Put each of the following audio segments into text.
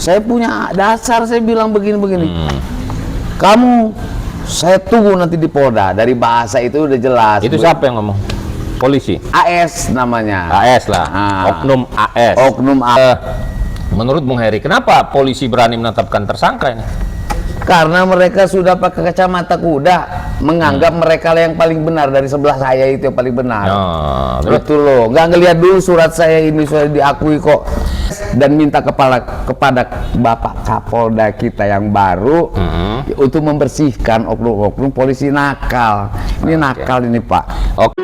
Saya punya dasar, saya bilang begini-begini. Kamu, saya tunggu nanti di Polda. Dari bahasa itu udah jelas. Itu siapa yang ngomong? Polisi? AS namanya. AS lah. Oknum AS. Oknum AS. Menurut Bung Heri, kenapa polisi berani menetapkan tersangka ini? Karena mereka sudah pakai kacamata kuda, menganggap mereka yang paling benar, dari sebelah saya itu yang paling benar. Betul loh, nggak ngelihat dulu surat saya ini sudah diakui kok. Dan minta kepada Bapak Kapolda kita yang baru untuk membersihkan oknum-oknum polisi nakal. Ini nakal ini, Pak. Oke.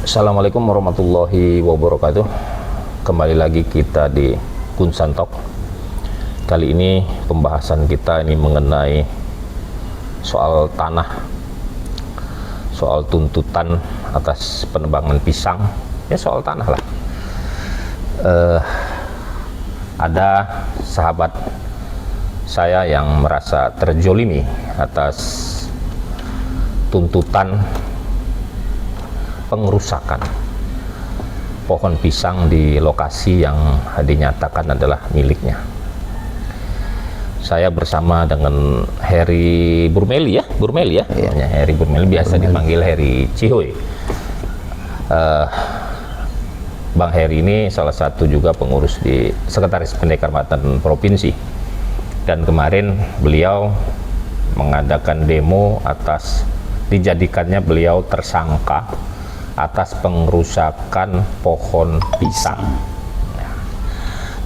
Assalamualaikum warahmatullahi wabarakatuh. Kembali lagi kita di Kunsan Talk. Kali ini pembahasan kita ini mengenai soal tanah, soal tuntutan atas penebangan pisang, ya soal tanah lah. Ada sahabat saya yang merasa terjolimi atas tuntutan pengerusakan pohon pisang di lokasi yang dinyatakan adalah miliknya. Saya bersama dengan Heri Burmeli ya, namanya Heri Burmeli, biasa dipanggil Heri Cihoy. Bang Heri ini salah satu juga pengurus di Sekretaris Pendekatan Provinsi, dan kemarin beliau mengadakan demo atas dijadikannya beliau tersangka atas pengerusakan pohon pisang.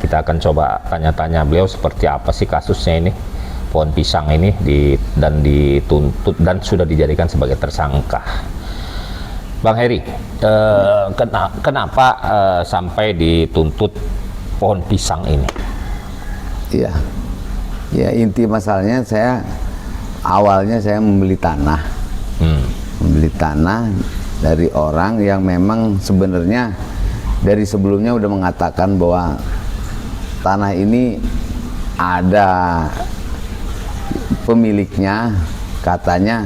Kita akan coba tanya-tanya beliau seperti apa sih kasusnya ini, pohon pisang ini dan dituntut dan sudah dijadikan sebagai tersangka. Bang Heri, kenapa sampai dituntut pohon pisang ini? Iya, ya inti masalahnya awalnya saya membeli tanah, dari orang yang memang sebenarnya dari sebelumnya udah mengatakan bahwa tanah ini ada pemiliknya, katanya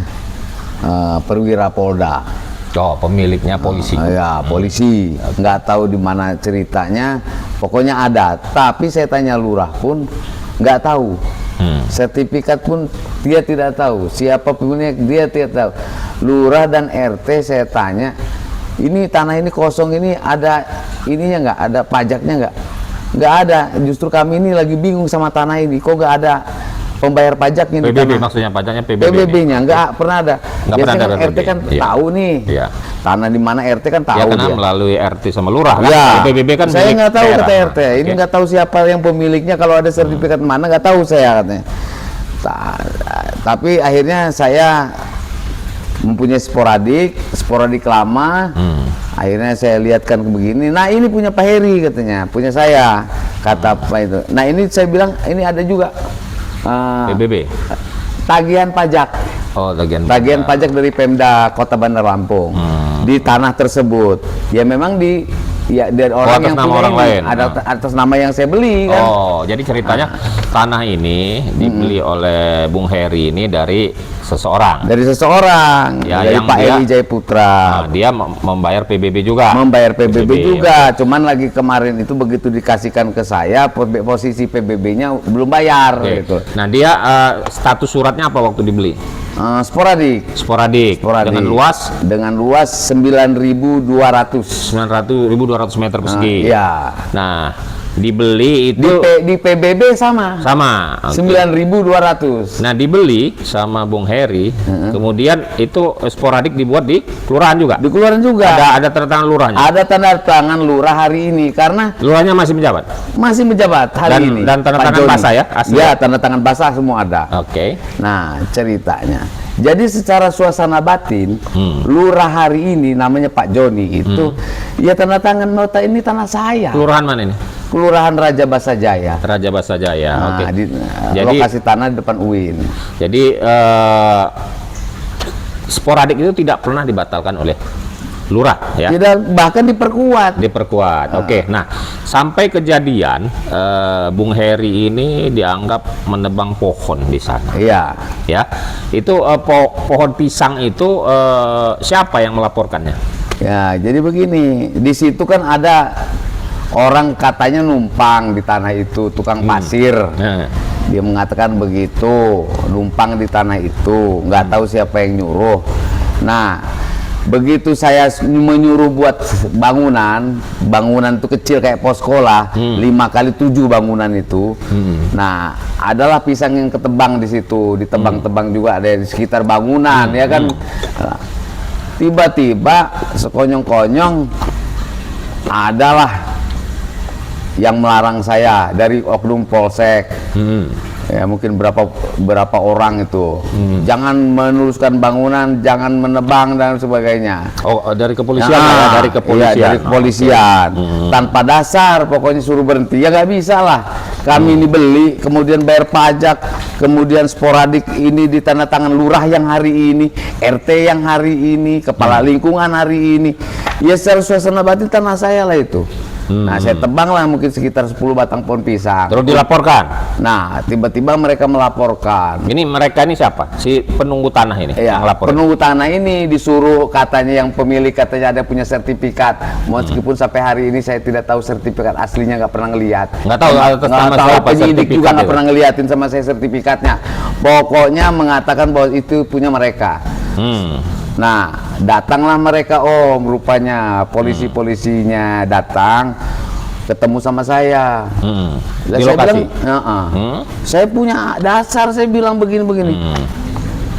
perwira Polda. Oh, pemiliknya polisi. Ya, polisi. Nggak tahu di mana ceritanya, pokoknya ada. Tapi saya tanya lurah pun nggak tahu. Sertifikat pun dia tidak tahu, siapa pemiliknya dia tidak tahu. Lurah dan RT saya tanya, ini tanah ini kosong ini ada ininya nggak, ada pajaknya nggak ada. Justru kami ini lagi bingung sama tanah ini, kok nggak ada pembayar pajaknya. PBB tanah. Maksudnya pajaknya PBB. PBB-nya nggak pernah ada. Biasanya ada RT kan tahu nih, tanah di mana RT kan tahu. Ya karena melalui RT sama lurah kan. Ya, PBB kan saya nggak tahu daerah. kata RT. Ini nggak tahu siapa yang pemiliknya, kalau ada sertifikat mana nggak tahu saya katanya. Tapi akhirnya saya mempunyai sporadik lama. Akhirnya saya lihatkan begini, nah ini punya Pak Heri katanya, punya saya, kata Pak itu. Nah ini saya bilang ini ada juga PBB, tagihan pajak. Oh, tagihan pajak dari Pemda Kota Bandar Lampung di tanah tersebut. Ya memang dari orang yang punya orang lain. Ada atas nama yang saya beli kan. Oh, jadi ceritanya tanah ini dibeli oleh Bung Heri ini dari seseorang. Dari seseorang, ya, dari Pak Eli Jayputra. Dia membayar PBB juga. Membayar PBB juga, cuman lagi kemarin itu begitu dikasihkan ke saya, posisi PBB-nya belum bayar. Gitu. Nah dia status suratnya apa waktu dibeli? Sporadik. Dengan luas 9.200 meter persegi. Iya. Nah, dibeli itu di PBB sama. Okay. 9.200. Nah, dibeli sama Bung Heri, kemudian itu sporadik dibuat di kelurahan juga. Di kelurahan juga. Ada tanda tangan lurahnya. Ada tanda tangan lurah hari ini karena lurahnya masih menjabat. Masih menjabat hari ini. Dan tanda tangan basah ya? Asli. Ya, tanda tangan basah semua ada. Oke. Nah, ceritanya. Jadi secara suasana batin, lurah hari ini namanya Pak Joni itu, ya tanda tangan nota ini tanah saya. Kelurahan mana ini? Kelurahan Raja Basa Jaya. Raja Basa Jaya. Nah, Oke. Jadi lokasi tanah di depan UIN. Jadi sporadik itu tidak pernah dibatalkan oleh lurah ya. Tidak, bahkan diperkuat. Diperkuat. Oke. Nah, sampai kejadian Bung Heri ini dianggap menebang pohon di sana. Iya. Ya. Itu pohon pisang itu siapa yang melaporkannya? Ya, jadi begini, di situ kan ada orang katanya numpang di tanah itu, tukang pasir. Dia mengatakan begitu, numpang di tanah itu, nggak tahu siapa yang nyuruh. Nah, begitu saya menyuruh buat bangunan itu kecil kayak pos sekolah, 5x7 bangunan itu. Nah, adalah pisang yang ketebang di situ, ditebang-tebang juga ada di sekitar bangunan, ya kan. Nah, tiba-tiba sekonyong-konyong adalah yang melarang saya dari oknum polsek. Ya mungkin berapa orang itu, jangan meneruskan bangunan, jangan menebang dan sebagainya. Oh, dari kepolisian Nah, ya, dari kepolisian. iya, dari kepolisian. Tanpa dasar, pokoknya suruh berhenti. Ya nggak bisa lah. Kami ini beli, kemudian bayar pajak, kemudian sporadik ini di tanda tangan lurah yang hari ini, RT yang hari ini, kepala lingkungan hari ini. Ya secara suasana batin tanah saya lah itu. Nah, saya tebang lah mungkin sekitar 10 batang pohon pisang. Terus dilaporkan. Nah, tiba-tiba mereka melaporkan. Ini mereka ini siapa? Si penunggu tanah ini Ya, yang lapor. penunggu tanah ini disuruh, katanya yang pemilik katanya ada punya sertifikat. Meskipun sampai hari ini saya tidak tahu sertifikat aslinya, nggak pernah ngelihat. Nggak tahu atas nama Nggak tahu, siapa penyidik sertifikat juga nggak itu. pernah ngeliatin sama saya sertifikatnya. Pokoknya mengatakan bahwa itu punya mereka. Nah, datanglah mereka, rupanya polisi-polisinya datang, ketemu sama saya. Di Saya lokasi? bilang, saya punya dasar, saya bilang begini-begini.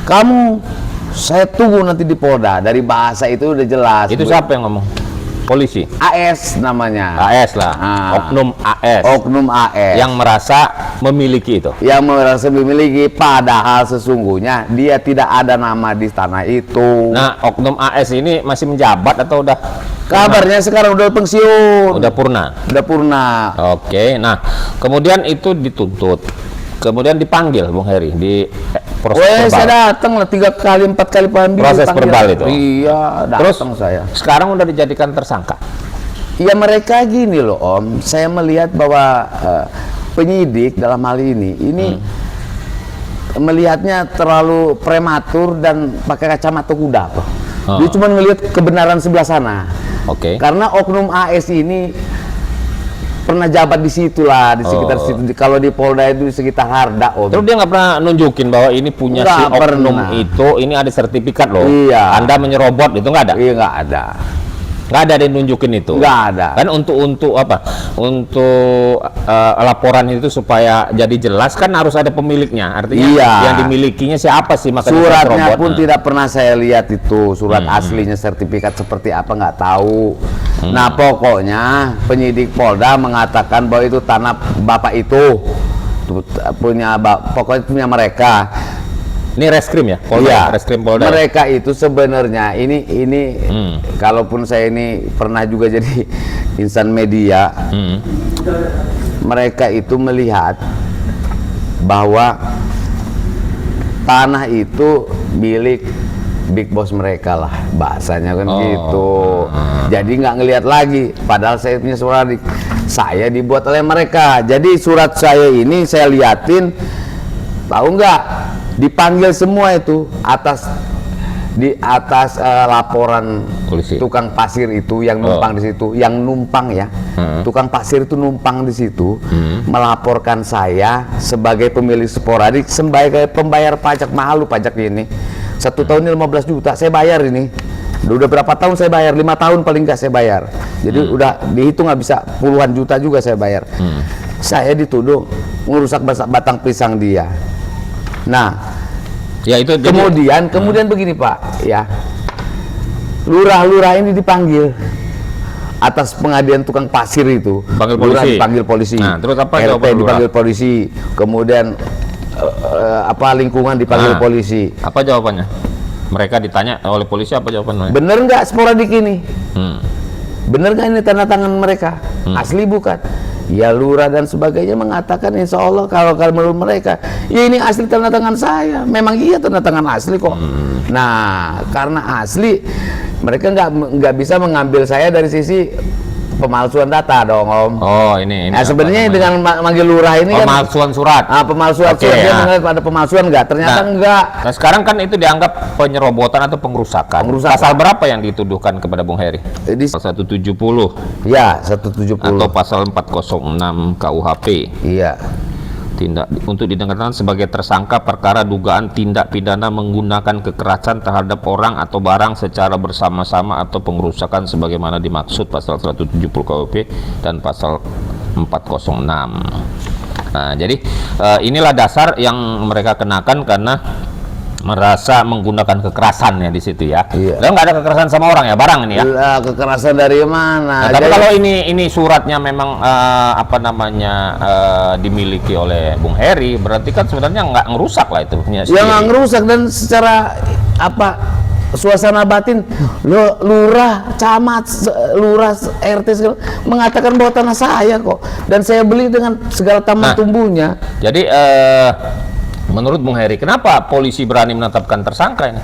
Kamu, saya tunggu nanti di Polda. Dari bahasa itu udah jelas. Itu siapa yang ngomong? Polisi? AS namanya. AS lah, oknum AS. Oknum AS. Yang merasa memiliki itu. Yang merasa memiliki, padahal sesungguhnya dia tidak ada nama di tanah itu. Nah, oknum AS ini masih menjabat atau udah? Kabarnya sekarang udah pensiun. Udah purna. Udah purna. Oke, nah kemudian itu dituntut, kemudian dipanggil Bung Heri di proses verbal. Saya datang lah 3 kali 4 kali panggil. Proses dipanggil. verbal itu. Iya, Terus datang saya. sekarang udah dijadikan tersangka. Ya mereka gini loh Om, saya melihat bahwa penyidik dalam hal ini melihatnya terlalu prematur dan pakai kacamata kuda Pak. Dia cuma ngelihat kebenaran sebelah sana. Oke. Karena oknum AS ini pernah jabat di situ lah, di sekitar situ. Kalau di Polda itu di sekitar Harda Om. Terus dia nggak pernah nunjukin bahwa ini punya si Nggak oknum pernah. itu, ini ada sertifikat loh. Iya. Anda menyerobot itu nggak ada? Iya nggak ada. Nggak ada yang nunjukin itu. Nggak ada. Kan untuk apa? Untuk laporan itu supaya jadi jelas kan harus ada pemiliknya. Artinya Iya. yang dimilikinya siapa sih, makanya Suratnya serobot. pun tidak pernah saya lihat itu, surat aslinya sertifikat seperti apa nggak tahu. Nah pokoknya penyidik Polda mengatakan bahwa itu tanah bapak itu punya pokoknya punya mereka. Ini reskrim ya, Polda, Iya, reskrim Polda. mereka itu sebenarnya ini kalaupun saya ini pernah juga jadi insan media, mereka itu melihat bahwa tanah itu milik big boss mereka lah, bahasanya kan gitu. Jadi nggak ngelihat lagi, padahal saya punya surat saya dibuat oleh mereka. Jadi surat saya ini saya liatin, tahu nggak? Dipanggil semua itu di atas laporan Polisi. tukang pasir itu yang numpang di situ, yang numpang ya, tukang pasir itu numpang di situ, melaporkan saya sebagai pemilik sporadik, sebagai pembayar pajak. Mahal pajak ini, 1 tahun ini 15 juta saya bayar ini. Udah berapa tahun saya bayar, 5 tahun paling nggak saya bayar. Jadi udah dihitung nggak bisa, puluhan juta juga saya bayar. Saya dituduh merusak batang pisang dia. Nah, Ya itu jadi, kemudian begini Pak, ya, lurah-lurah ini dipanggil atas pengadilan tukang pasir itu. Panggil Lurah polisi. dipanggil polisi. Nah, terus apa RT jawaban lurah? dipanggil polisi. Kemudian lingkungan dipanggil polisi. Apa jawabannya? Mereka ditanya oleh polisi, apa jawabannya? Bener nggak sporadik ini? Bener nggak ini tanda tangan mereka? Asli bukan? Ya lurah dan sebagainya mengatakan insya Allah kalau menurut mereka ya ini asli tanda tangan saya, memang iya tanda tangan asli kok. Nah karena asli mereka nggak bisa mengambil saya dari sisi pemalsuan data dong Om. Oh ini. Nah sebenarnya dengan manggil lurah ini kan pemalsuan surat. Pemalsuan surat dia menganggap ada pemalsuan nggak? Ternyata enggak. Nah sekarang kan itu dianggap penyerobotan atau pengerusakan. Pasal berapa yang dituduhkan kepada Bung Heri? Pasal 170. Ya 170. Atau pasal 406 KUHP. Iya. Untuk didengungkan sebagai tersangka perkara dugaan tindak pidana menggunakan kekerasan terhadap orang atau barang secara bersama-sama atau pengerusakan sebagaimana dimaksud pasal 170 KUHP dan pasal 406. Nah, jadi inilah dasar yang mereka kenakan karena merasa menggunakan kekerasan ya di situ ya. Iya. Lalu nggak ada kekerasan sama orang ya, barang ini ya. Kekerasan dari mana? Nah, tapi kalau ini suratnya memang dimiliki oleh Bung Heri, berarti kan sebenarnya nggak ngerusak lah itu punya sendiri. Ya nggak ngerusak, dan secara suasana batin lurah, camat, lurah, RT segala mengatakan bahwa tanah saya kok, dan saya beli dengan segala tamat tumbuhnya. Jadi menurut Bung Heri, kenapa polisi berani menetapkan tersangka ini?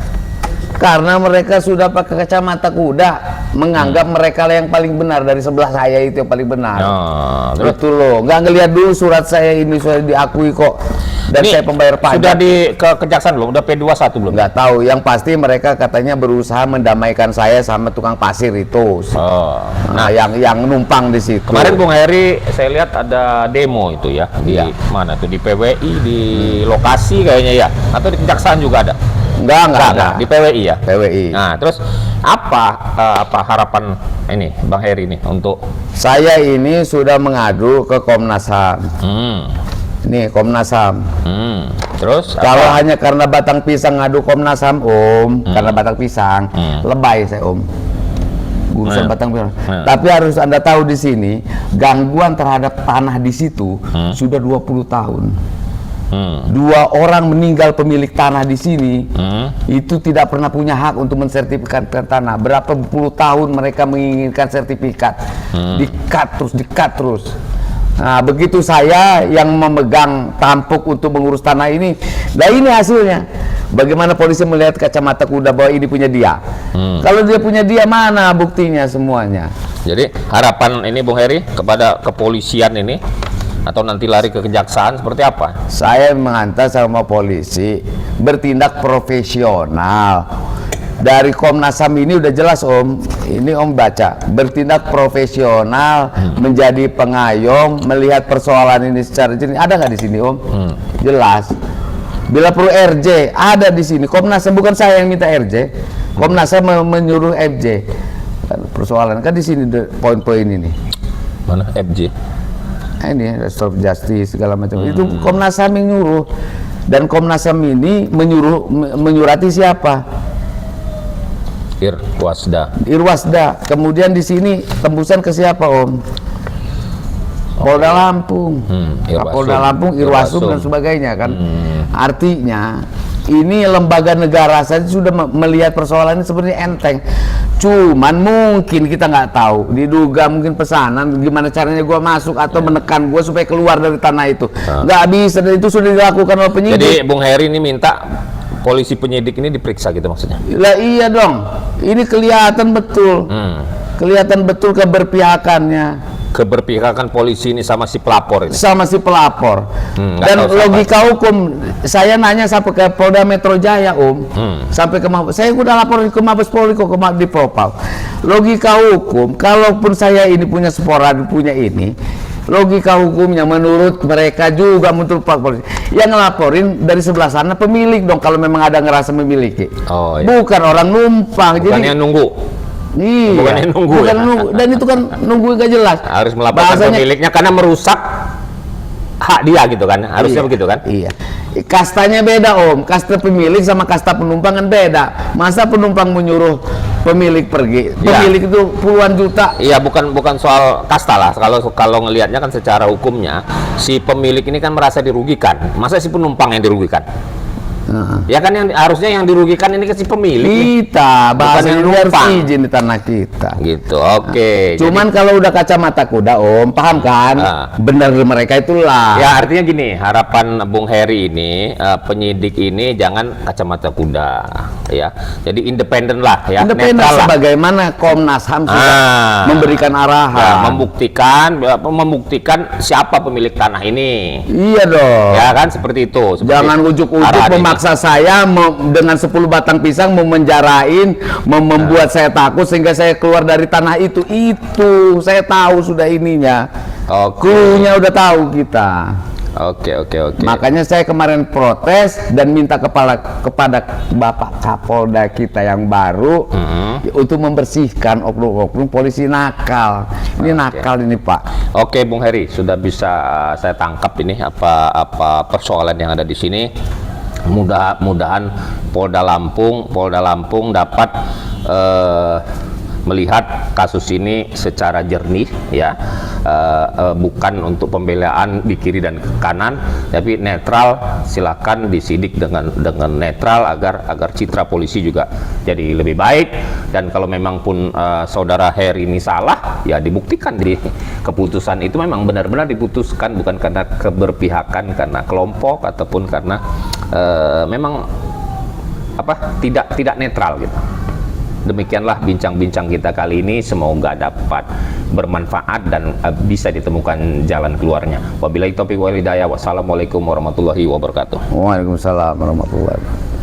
Karena mereka sudah pakai kacamata kuda, menganggap mereka lah yang paling benar, dari sebelah saya itu yang paling benar. Betul loh, nggak ngelihat dulu surat saya ini sudah diakui kok, dan saya pembayar pajak. Sudah ke kejaksaan belum? Udah P21 belum? Nggak tahu, yang pasti mereka katanya berusaha mendamaikan saya sama tukang pasir itu. Nah, yang numpang di situ. Kemarin Bung Heri saya lihat ada demo itu ya, di mana tuh, di PWI, di lokasi kayaknya ya, atau di kejaksaan juga ada? Enggak, di PWI ya. PWI. Nah, terus apa harapan ini Bang Heri ini untuk? Saya ini sudah mengadu ke Komnas HAM. Nih Komnas HAM. Terus kalau hanya karena batang pisang ngadu Komnas HAM karena batang pisang, lebay saya urusan batang pisang. Tapi harus Anda tahu di sini gangguan terhadap tanah di situ sudah 20 tahun. 2 orang meninggal pemilik tanah di sini, itu tidak pernah punya hak untuk mensertifikatkan tanah. Berapa puluh tahun mereka menginginkan sertifikat, dikat terus. Nah, begitu saya yang memegang tampuk untuk mengurus tanah ini, nah ini hasilnya. Bagaimana polisi melihat kacamata kuda bahwa ini punya dia? Kalau dia punya dia, mana buktinya semuanya? Jadi harapan ini Bung Heri kepada kepolisian ini, atau nanti lari ke kejaksaan, seperti apa? Saya menghantar sama polisi bertindak profesional. Dari Komnas HAM ini udah jelas Om, ini Om baca, bertindak profesional, menjadi pengayom, melihat persoalan ini secara jernih. Ada nggak di sini Om? Jelas. Bila perlu RJ ada di sini. Komnas HAM, bukan saya yang minta RJ. Komnas HAM menyuruh FJ. Persoalan kan di sini poin-poin ini. Mana FJ? Ini restoratif justice segala macam itu Komnas HAM yang nyuruh, dan Komnas HAM ini menyurati siapa? Irwasda. Kemudian di sini tembusan ke siapa Om? Polda Lampung, Polda Lampung, Irwasum dan sebagainya kan. Artinya ini lembaga negara saja sudah melihat persoalan ini sebenarnya enteng. Cuman mungkin kita nggak tahu, diduga mungkin pesanan gimana caranya gua masuk atau menekan gua supaya keluar dari tanah itu. Nggak bisa, dan itu sudah dilakukan oleh penyidik. Jadi Bung Heri ini minta polisi penyidik ini diperiksa gitu maksudnya? Lah iya dong, ini kelihatan betul, kelihatan betul keberpihakannya. Keberpihakan polisi ini sama si pelapor ini? Sama si pelapor. Dan logika hukum, saya nanya sampai ke Polda Metro Jaya sampai ke saya udah lapor ke Mabes Polri kok, di Propam. Logika hukum, kalaupun saya ini punya spora, punya ini, logika hukumnya menurut mereka juga, menurut Pak Polisi, yang ngelaporin dari sebelah sana pemilik dong, kalau memang ada ngerasa memiliki. Bukan orang numpang. Bukan yang nunggu. Iya, bukan nunggu, dan itu kan nunggu gak jelas. Harus melaporkan pemiliknya karena merusak hak dia gitu kan, harusnya begitu kan? Iya. Kastanya beda Om, kasta pemilik sama kasta penumpang kan beda. Masa penumpang menyuruh pemilik pergi? Pemilik itu puluhan juta. Iya, bukan soal kasta lah. Kalau ngelihatnya kan secara hukumnya, si pemilik ini kan merasa dirugikan. Masa si penumpang yang dirugikan? Ya kan yang harusnya yang dirugikan ini ke si pemilik. Kita bahasanya yang dia harus numpang. izin di tanah kita. Gitu. Oke. Cuman kalau udah kacamata kuda, Om, paham kan? Benar mereka itulah. Ya artinya gini, harapan Bung Heri ini penyidik ini jangan kacamata kuda, ya. Jadi independen lah, ya. Independen Netral lah. sebagaimana Komnas HAM sudah memberikan arahan. Ya, membuktikan siapa pemilik tanah ini. Iya dong. Ya kan seperti itu. Seperti Jangan ujuk-ujuk arahan ini. memaksa saya dengan 10 batang pisang memenjarain, membuat saya takut sehingga saya keluar dari tanah itu. Itu saya tahu sudah ininya. Oke. Cluenya udah tahu kita. Oke. Makanya saya kemarin protes dan minta kepada Bapak Kapolda kita yang baru untuk membersihkan oknum-oknum polisi nakal. Ini nakal ini, Pak. Oke, Bung Heri, sudah bisa saya tangkap ini apa persoalan yang ada di sini. Mudah-mudahan Polda Lampung dapat melihat kasus ini secara jernih, ya, bukan untuk pembelaan di kiri dan ke kanan, tapi netral. Silakan disidik dengan netral agar citra polisi juga jadi lebih baik. Dan kalau memang pun saudara Heri ini salah, ya dibuktikan di keputusan itu memang benar-benar diputuskan bukan karena keberpihakan, karena kelompok ataupun karena memang tidak netral gitu. Demikianlah bincang-bincang kita kali ini, semoga dapat bermanfaat dan bisa ditemukan jalan keluarnya. Wabillahi taufiq wal hidayah. Wassalamualaikum warahmatullahi wabarakatuh. Waalaikumsalam warahmatullahi wabarakatuh.